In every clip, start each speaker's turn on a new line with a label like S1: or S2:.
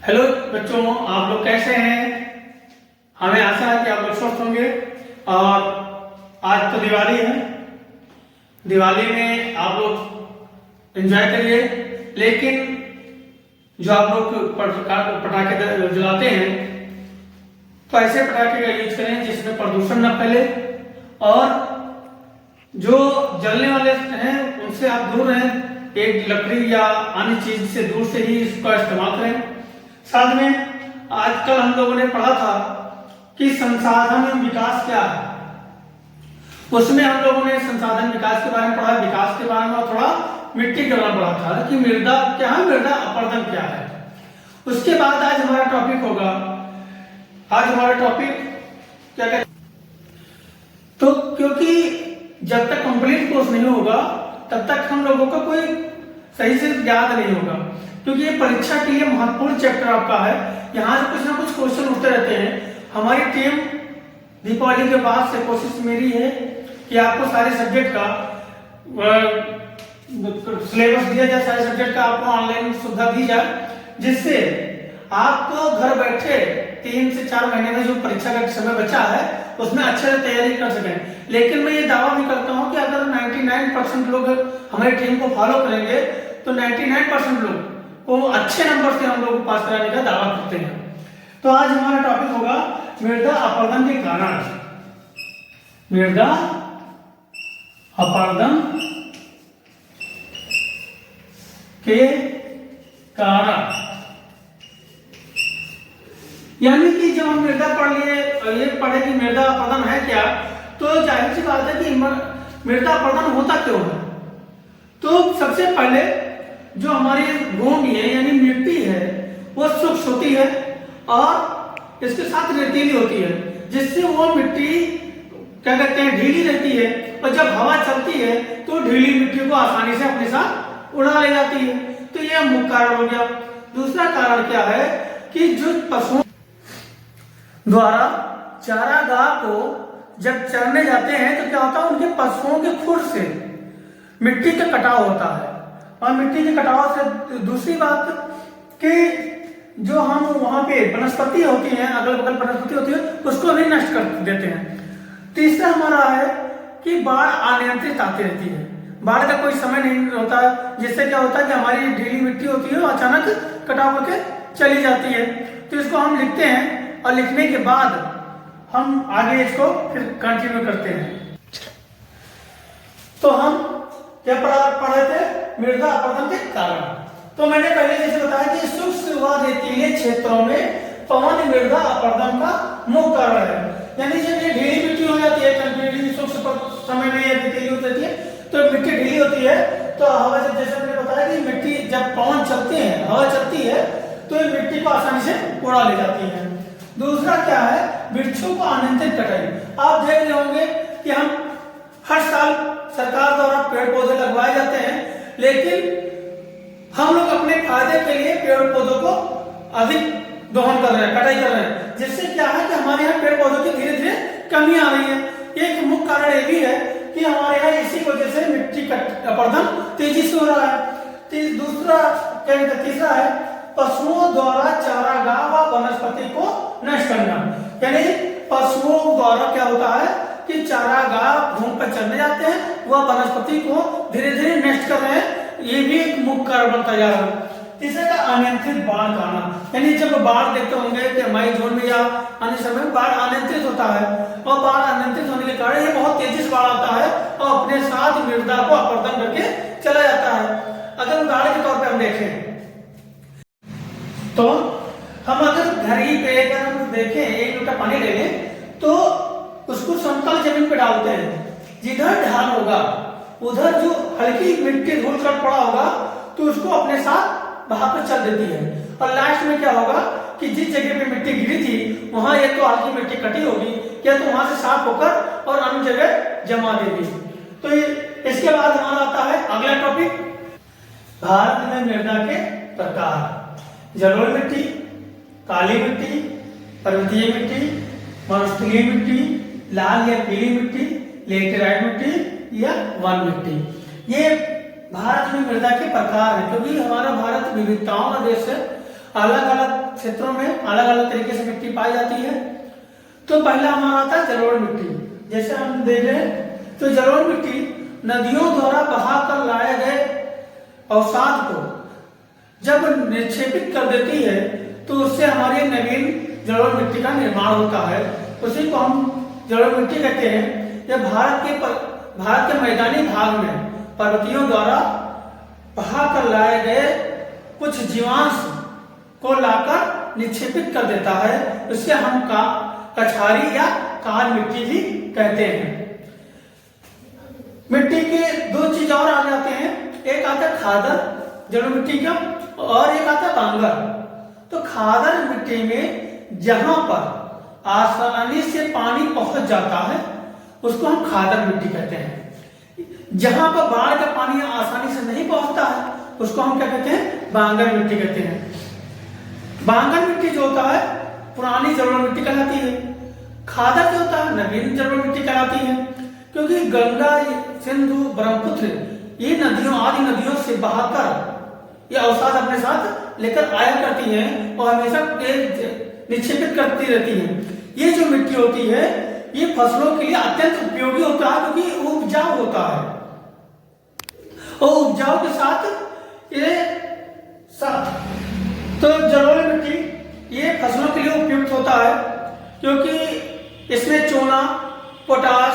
S1: Hello बच्चों, आप लोग कैसे हैं? हमें आशा है कि आप लोग स्वस्थ होंगे। और आज तो दिवाली है। दिवाली में आप लोग एंजॉय करिए, लेकिन जो आप लोग पटाखे जलाते हैं तो ऐसे पटाखे का यूज करें जिसमें प्रदूषण न फैले, और जो जलने वाले हैं उनसे आप दूर रहें। एक लकड़ी या अन्य चीज से दूर से ही इसका इस्तेमाल करें। साथ में आजकल हम लोगों ने पढ़ा था कि संसाधन विकास क्या है। उसमें हम लोगों ने संसाधन विकास के बारे में पढ़ा, विकास के बारे में, और थोड़ा मिट्टी के बारे में पढ़ा था कि मृदा क्या है, मृदा अपरदन क्या है। उसके बाद आज हमारा टॉपिक होगा, आज हमारा टॉपिक क्या कहते, तो क्योंकि जब तक कंप्लीट कोर्स नहीं होगा तब तक हम लोगों का कोई सही से याद नहीं होगा, क्योंकि ये परीक्षा के लिए महत्वपूर्ण चैप्टर आपका है। यहाँ से कुछ ना कुछ क्वेश्चन उठते रहते हैं। हमारी टीम दीपावली के बाद से कोशिश मेरी है कि आपको सारे सब्जेक्ट का सिलेबस दिया जाए, सारे सब्जेक्ट का आपको ऑनलाइन सुविधा दी जाए, जिससे आपको घर बैठे 3 से 4 महीने में जो परीक्षा का समय बचा है उसमें अच्छे से तैयारी कर सकें। लेकिन मैं ये दावा भी करता हूँ कि अगर 99% लोग हमारी टीम को फॉलो करेंगे तो 99% लोग को अच्छे नंबर से हम लोग को पास कराने का दावा करते हैं। तो आज हमारा टॉपिक होगा मृदा अपरदन के कारण। मृदा अपरदन के कारण, यानी कि जब हम मृदा पढ़ लिए, ये पढ़े कि मृदा अपरदन है क्या, तो जाहिर सी बात है कि मृदा अपरदन होता क्यों है। तो सबसे पहले जो हमारी भूमि है यानी मिट्टी है वो शुष्क होती है और इसके साथ रेतीली होती है, जिससे वो मिट्टी क्या कहते हैं, ढीली रहती है, और जब हवा चलती है तो ढीली मिट्टी को आसानी से अपने साथ उड़ा ले जाती है। तो यह मुख्य कारण हो गया। दूसरा कारण क्या है कि जो पशुओं द्वारा चारागाह को जब चरने जाते हैं तो क्या होता है, उनके पशुओं के खुर से मिट्टी का कटाव होता है। और मिट्टी के कटाव से दूसरी बात कि जो हम वहां पे वनस्पति होती हैं, अगल बगल वनस्पति होती है, उसको भी नष्ट कर देते हैं। तीसरा हमारा है कि बाढ़ अनियंत्रित आती रहती है। बाढ़ का कोई समय नहीं होता है, जिससे क्या होता है कि हमारी ढीली मिट्टी होती है अचानक कटाव होकर चली जाती है। तो इसको हम लिखते हैं और लिखने के बाद हम आगे इसको फिर कंटिन्यू करते हैं। तो हम क्या पढ़े थे, मृदा अपरदन के कारण। तो मैंने पहले जैसे बताया कि शुष्क व रेतीले क्षेत्रों में पवन मृदा अपरदन का मुख्य कारण है। यानी जब ये ढीली मिट्टी हो जाती है, कंटिन्यूअसली शुष्क समय में ये रेतीली हो जाती है, तो मिट्टी ढीली होती है, तो हवा से, जैसे मैंने बताया कि मिट्टी जब पवन चलते हैं, हवा चलती है, तो ये मिट्टी को आसानी से उड़ा ले जाती है। दूसरा क्या है, वृक्षों को अनियंत्रित कटाई। आप देख रहे होंगे कि हम हर साल सरकार द्वारा पेड़ पौधे लगवाए जाते हैं, लेकिन हम लोग अपने फायदे के लिए पेड़ पौधों को अधिक दोहन कर रहे हैं, कटाई कर रहे हैं, जिससे क्या है कि हमारे यहाँ पेड़ पौधों की धीरे धीरे कमी आ रही है। एक मुख्य कारण ये भी है कि हमारे यहाँ इसी वजह से मिट्टी का अपरदन तेजी से हो रहा है। दूसरा तीसरा है पशुओं द्वारा चारागाह व वनस्पति को नष्ट करना। यानी पशुओं द्वारा क्या होता है कि चारागाह घूम पर चलने जाते हैं, वह वनस्पति को धीरे धीरे नष्ट कर रहे हैं। ये भी एक मुख्य कारण बनता जा रहा है। तीसरा का अनियंत्रित बाढ़ का आना। यानी जब बाढ़ देखते होंगे कि मई जून में या अन्य समय में बाढ़ अनियंत्रित होता है, और बाढ़ अनियंत्रित होने के कारण ये बहुत तेजी से बाढ़ आता है और अपने साथ मृदा को अपरदन करके चला जाता है। अगर उदाहरण के तौर पर हम देखें तो हम अगर घर ही पे अगर हम देखें, 1 लीटर पानी ले लें तो उसको समतल जमीन पे डालते हैं, जिधर ढाल होगा उधर जो हल्की मिट्टी धूल कर पड़ा होगा तो उसको अपने साथ वहां पर चल देती है। और लास्ट में क्या होगा कि जिस जगह पे मिट्टी गिरी थी वहां एक तो हल्की मिट्टी कटी होगी, या तो वहां से साफ होकर और अन्य जगह जमा देगी। तो इसके बाद हमारा आता है अगला टॉपिक, भारत में मृदा के प्रकार। जलोढ़ मिट्टी, काली मिट्टी, पर्वतीय मिट्टी, मरुस्थलीय मिट्टी, लाल या पीली मिट्टी, लेटेराइट मिट्टी या वन मिट्टी। ये भारत में मृदा के प्रकार है, क्योंकि हमारा भारत विविधताओं का देश है अलग अलग क्षेत्रों में अलग अलग तरीके से मिट्टी पाई जाती है। तो पहला हमारा आता है जलोढ़ मिट्टी। जैसे हम देख रहे हैं तो जलोढ़ मिट्टी नदियों द्वारा बहाकर लाए गए अवसाद को जब निक्षेपित कर देती है तो उससे हमारी नवीन जलोढ़ मिट्टी का निर्माण होता है। उसी को हम जलोढ़ मिट्टी कहते हैं। यह भारत के मैदानी भाग में पर्वतियों द्वारा बहाकर लाए गए कुछ जीवांश को लाकर निक्षेपित कर देता है। उससे हम कछारी या काल मिट्टी भी कहते हैं। मिट्टी के दो चीज और आ जाते हैं, एक आता है खादर जलोढ़ मिट्टी का और एक आता है बांगर। तो खादर मिट्टी में जहां पर आसानी से पानी पहुंच जाता है उसको हम खादर मिट्टी कहते हैं। जहां पर बाढ़ का पानी आसानी से नहीं पहुंचता है उसको हम क्या कहते हैं, बांगर मिट्टी कहते हैं। बांगर मिट्टी जो होता है पुरानी जलोढ़ मिट्टी कहलाती है। खादर जो होता है नवीन जलोढ़ मिट्टी कहलाती है। क्योंकि गंगा, सिंधु, ब्रह्मपुत्र ये नदियों आदि नदियों से बहाकर ये अवसाद अपने साथ लेकर आया करती हैं और हमेशा निक्षेपित करती रहती हैं। ये जो मिट्टी होती है ये फसलों के लिए अत्यंत उपयोगी होता है क्योंकि उपजाऊ होता है और उपजाऊ के साथ ये तो जलोढ़ मिट्टी ये फसलों के लिए उपयुक्त होता है क्योंकि इसमें चूना, पोटास,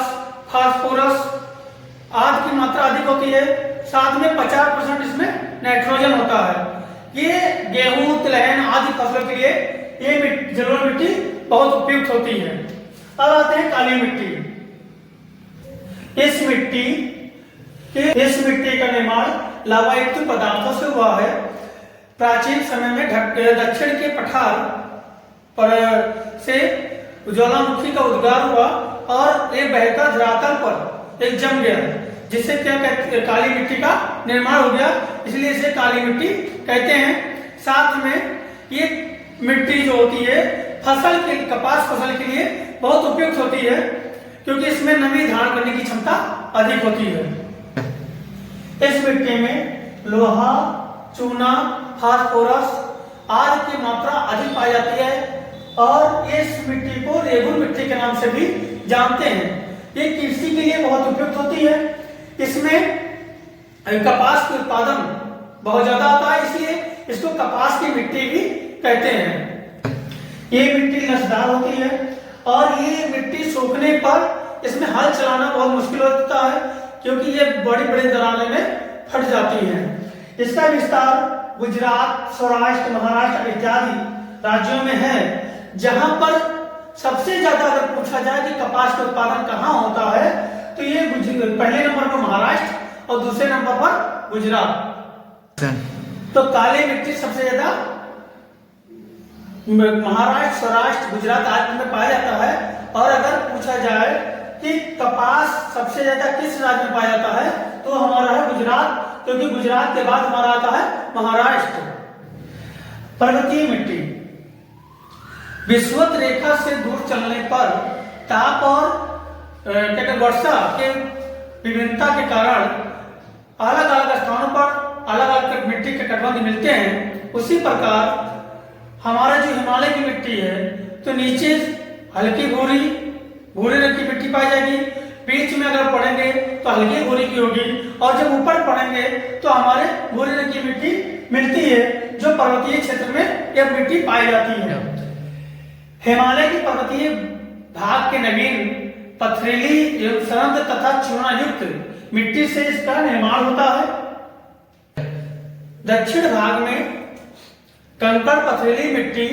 S1: फास्फोरस आदि की मात्रा अधिक होती है। साथ में 50% इसमें नाइट्रोजन होता है। ये गेहूं, तिलहन आदि फसलों के लिए ये जलोढ़ मिट्टी बहुत उपयुक्त होती है। अब आते हैं काली मिट्टी। इस मिट्टी का निर्माण लवणयुक्त पदार्थों से हुआ है। प्राचीन समय में दक्षिण के पठार पर से ज्वालामुखी का उद्गार हुआ और एक बहकर धरातल पर एक जम गया जिससे क्या कहते काली मिट्टी का निर्माण हो गया, इसलिए इसे काली मिट्टी कहते हैं। साथ में ये मिट्टी जो होती है कपास फसल के लिए बहुत उपयुक्त होती है क्योंकि इसमें नमी धारण करने की क्षमता अधिक होती है। इस मिट्टी में लोहा, चूना, फास्फोरस आदि की मात्रा अधिक पाई जाती है और इस मिट्टी को रेगुर मिट्टी के नाम से भी जानते हैं। ये कृषि के लिए बहुत उपयुक्त होती है। इसमें कपास के उत्पादन बहुत ज्यादा होता है, इसलिए इसको कपास की मिट्टी भी कहते हैं। ये मिट्टी लसदार होती है और ये मिट्टी सूखने पर इसमें हल चलाना बहुत मुश्किल होता है क्योंकि ये बड़ी बड़ी दरारें में फट जाती है। इसका विस्तार गुजरात, सौराष्ट्र, महाराष्ट्र इत्यादि राज्यों में है। जहां पर सबसे ज्यादा अगर पूछा जाए कि कपास का उत्पादन कहाँ होता है तो ये पहले नंबर पर महाराष्ट्र और दूसरे नंबर पर गुजरात। तो काली मिट्टी सबसे ज्यादा महाराष्ट्र, सौराष्ट्र, गुजरात आदि में पाया जाता है। और अगर पूछा जाए कि कपास सबसे ज्यादा किस राज्य में पाया जाता है तो हमारा है गुजरात, क्योंकि गुजरात के बाद हमारा आता है महाराष्ट्र। पर्वतीय मिट्टी विषुवत रेखा से दूर चलने पर ताप और वर्षा के विभिन्नता के कारण अलग अलग स्थानों पर अलग अलग मिट्टी के तटबंध मिलते हैं। उसी प्रकार हमारा जो हिमालय की मिट्टी है तो नीचे हल्की भूरे रंग की मिट्टी पाई जाएगी, बीच में अगर पड़ेंगे तो हल्की भूरी की होगी और जब ऊपर पड़ेंगे तो हमारे भूरे रंग की मिट्टी मिलती है जो पर्वतीय क्षेत्र में यह मिट्टी पाई जाती है। हिमालय की पर्वतीय भाग के नवीन पथरीली सरंद तथा चूना युक्त मिट्टी से इसका निर्माण होता है। दक्षिण भाग में कंकड़ पथरीली मिट्टी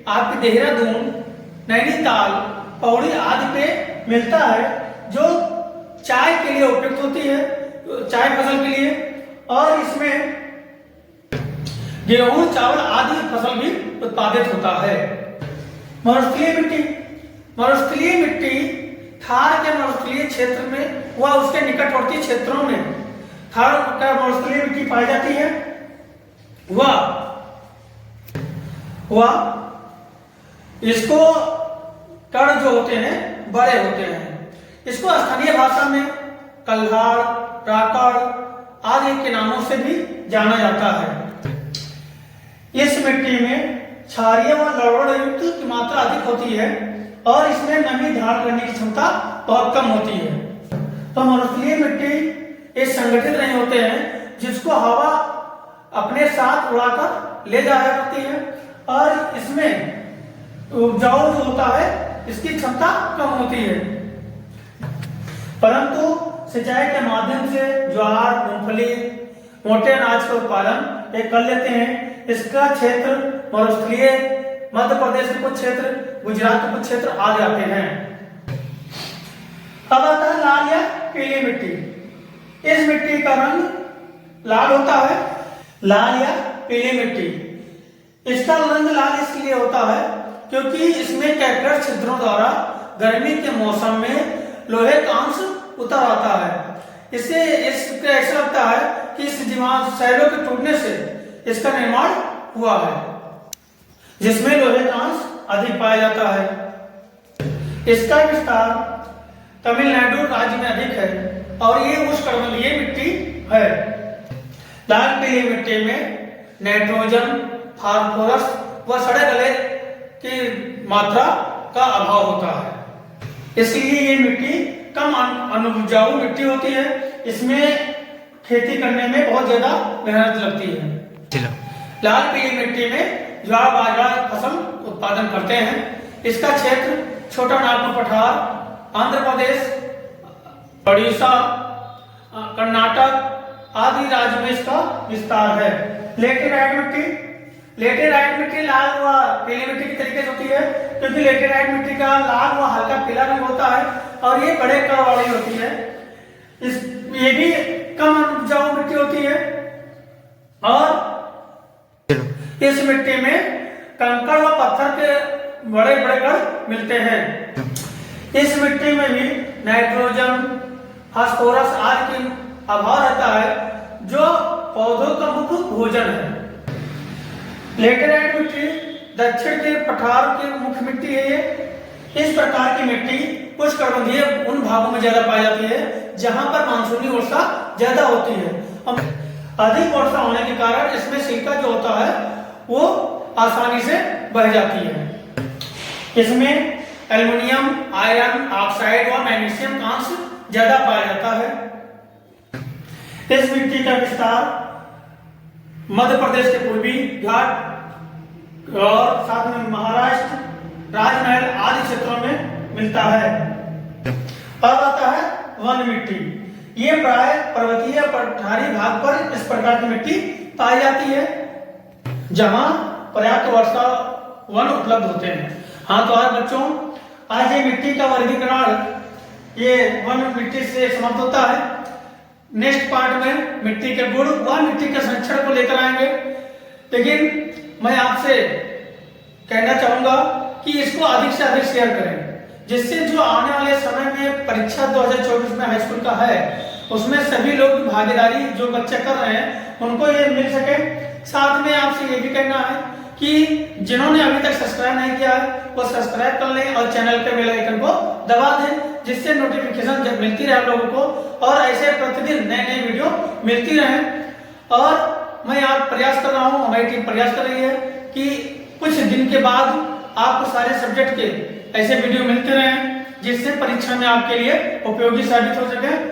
S1: आपके देहरादून, नैनीताल, पौड़ी आदि पे मिलता है जो चाय के लिए उपयुक्त होती है, चाय फसल के लिए। और इसमें गेहूं, चावल आदि फसल भी उत्पादित होता है। मरुस्थलीय मिट्टी थार के मरुस्थलीय क्षेत्र में व उसके निकटवर्ती क्षेत्रों में थार का मरुस्थलीय मिट्टी पाई जाती है। इसको कण जो होते हैं बड़े होते हैं। इसको स्थानीय भाषा में कल्हाड़, राकड़ आदि के नामों से भी जाना जाता है। इस मिट्टी में क्षारीय व लवण युक्त की मात्रा अधिक होती है और इसमें नमी धारण करने की क्षमता बहुत कम होती है। तो मरुस्थलीय मिट्टी ये संगठित नहीं होते हैं, जिसको हवा अपने साथ उड़ाकर ले जाया करती है और इसमें उपजाऊ जो होता है इसकी क्षमता कम होती है। परंतु सिंचाई के माध्यम से ज्वार, मूंगफली, मोटे अनाज का उत्पादन ये कर लेते हैं। इसका क्षेत्र मरुस्थलीय मध्य प्रदेश के कुछ क्षेत्र, गुजरात के कुछ क्षेत्र आ जाते हैं। अब आता है लाल या पीली मिट्टी। इस मिट्टी का रंग लाल होता है, लाल या पीली मिट्टी। इसका रंग लाल इसलिए होता है क्योंकि इसमें कैपिलर छिद्रों द्वारा गर्मी के मौसम में लोहे का अंश उतर आता है। इससे ऐसा लगता है कि इस शैलों के टूटने से इसका निर्माण हुआ है, जिसमें लोहे का अंश अधिक पाया जाता है। इसका विस्तार तमिलनाडु राज्य में अधिक है और ये उष्णकटिबंधीय मिट्टी है। लाल पीली मिट्टी में नाइट्रोजन, फास्फोरस व सड़े गले की मात्रा का अभाव होता है, इसलिए ये मिट्टी कम अनुपजाऊ मिट्टी होती है। इसमें खेती करने में बहुत ज्यादा मेहनत लगती है। लाल पीली मिट्टी में ज्वार बाजरा फसल उत्पादन करते हैं। इसका क्षेत्र छोटा नागपुर पठार, आंध्र प्रदेश, ओडिशा, कर्नाटक आदि राज्य में इसका विस्तार है। लेटेराइट मिट्टी लाल व पीली मिट्टी की तरीके से होती है, क्योंकि लेटेराइट मिट्टी का लाल व हल्का पीला रंग होता है और ये बड़े कण वाली होती है। ये भी कम उपजाऊ मिट्टी होती है और इस मिट्टी में कंकड़ व पत्थर के बड़े बड़े कण मिलते हैं। इस मिट्टी में भी नाइट्रोजन, फास्फोरस आदि की अभाव रहता है, जो पौधों का मुख्य भोजन है। लेटेराइट मिट्टी दक्षिण के पठार की मुख्य मिट्टी है। ये इस प्रकार की मिट्टी उष्णकटिबंधीय उन भागों में ज्यादा पाई जाती है जहां पर मानसूनी वर्षा ज्यादा होती है। अधिक वर्षा होने के कारण इसमें सिलिका जो होता है वो आसानी से बह जाती है। इसमें एल्युमिनियम, आयरन ऑक्साइड व मैग्नीशियम का अंश ज्यादा पाया जाता है। इस मिट्टी का विस्तार मध्य प्रदेश के पूर्वी घाट और साथ में महाराष्ट्र, राजमहल आदि क्षेत्रों में मिलता है। अब आता है वन मिट्टी। ये प्राय पर्वतीय पठारी भाग पर इस प्रकार की मिट्टी पाई जाती है, जहां पर्याप्त वर्षा वन उपलब्ध होते हैं। हाँ तो आज बच्चों, आज ये मिट्टी का वर्गीकरण ये वन मिट्टी से समाप्त होता है। नेक्स्ट पार्ट में मिट्टी के गुण व मिट्टी के संरक्षण को लेकर आएंगे। लेकिन मैं आपसे कहना चाहूंगा कि इसको अधिक से अधिक शेयर करें, जिससे जो आने वाले समय में परीक्षा 2024 में हाई स्कूल का है उसमें सभी लोग भागीदारी जो बच्चे कर रहे हैं उनको ये मिल सके। साथ में आपसे ये भी कहना है कि जिन्होंने अभी तक सब्सक्राइब नहीं किया है वो सब्सक्राइब कर लें और चैनल के बेल आइकन को दबा दें, जिससे नोटिफिकेशन जब मिलती रहे आप लोगों को और ऐसे प्रतिदिन नए नए वीडियो मिलती रहे। और मैं आप प्रयास कर रहा हूँ, हमारी टीम प्रयास कर रही है कि कुछ दिन के बाद आपको सारे सब्जेक्ट के ऐसे वीडियो मिलते रहे, जिससे परीक्षा में आपके लिए उपयोगी साबित हो सके।